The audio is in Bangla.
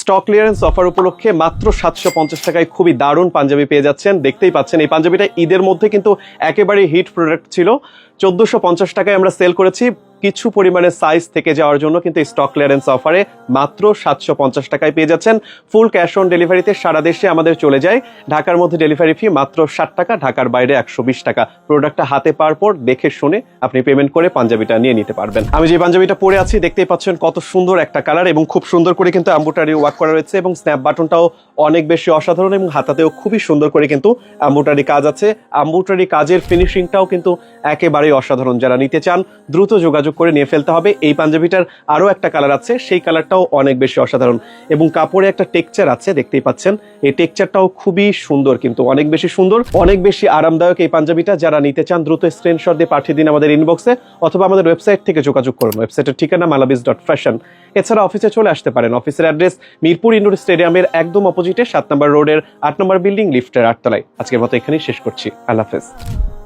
স্টক ক্লিয়ারেন্স অফার উপলক্ষে মাত্র 750 টাকায় খুবই দারুণ পাঞ্জাবি পেয়ে যাচ্ছেন। দেখতেই পাচ্ছেন এই পাঞ্জাবিটা ঈদের মধ্যে কিন্তু একেবারে হিট প্রোডাক্ট ছিল। 1450 টাকায় আমরা সেল করেছি। কিছু পরিমাণে সাইজ থেকে যাওয়ার জন্য কিন্তু স্টক ক্লিয়ারেন্স অফারে মাত্র 750 টাকায় পেয়ে যাচ্ছেন। ফুল ক্যাশ অন ডেলিভারিতে সারা দেশে আমাদের চলে যায়। ঢাকার মধ্যে ডেলিভারি ফি মাত্র 60 টাকা, ঢাকার বাইরে 120 টাকা। প্রোডাক্টটা হাতে পাওয়ার পর দেখে শুনে আপনি পেমেন্ট করে পাঞ্জাবিটা নিয়ে নিতে পারবেন। আমি যে পাঞ্জাবিটা পরে আছি দেখতেই পাচ্ছেন কত সুন্দর একটা কালার এবং খুব সুন্দর করে কিন্তু এমব্রয়ডারি ওয়ার্ক করা রয়েছে এবং স্ন্যাপ বাটনটাও অনেক বেশি অসাধারণ এবং হাতাতেও খুবই সুন্দর করে কিন্তু এমব্রয়ডারি কাজ আছে। এমব্রয়ডারি কাজের ফিনিশিংটাও কিন্তু একেবারেই অসাধারণ। যারা নিতে চান দ্রুত যোগাযোগ করে নিয়ে ফেলতে হবে। এই পাঞ্জাবিটার আরো একটা কালার আছে, সেই কালারটাও অনেক বেশি অসাধারণ এবং কাপড়ে একটা টেক্সচার আছে দেখতেই পাচ্ছেন। এই টেক্সচারটাও খুবই সুন্দর, কিন্তু অনেক বেশি সুন্দর, অনেক বেশি আরামদায়ক এই পাঞ্জাবিটা। যারা নিতে চান দ্রুত স্ক্রিনশট দিয়ে পাঠিয়ে দিন আমাদের ইনবক্সে অথবা আমাদের ওয়েবসাইট থেকে যোগাযোগ করুন। ওয়েবসাইটের ঠিকানা malabiz.fashion। এছাড়া অফিসে চলে আসতে পারেন। অফিসের অ্যাড্রেস মিরপুর ইনডোর স্টেডিয়ামের একদম অপোজিটে 7 নম্বর রোডের 8 নম্বর বিল্ডিং, লিফটের 8 তলায়। আজকের মতো এখানেই শেষ করছি। আল্লাহ হাফেজ।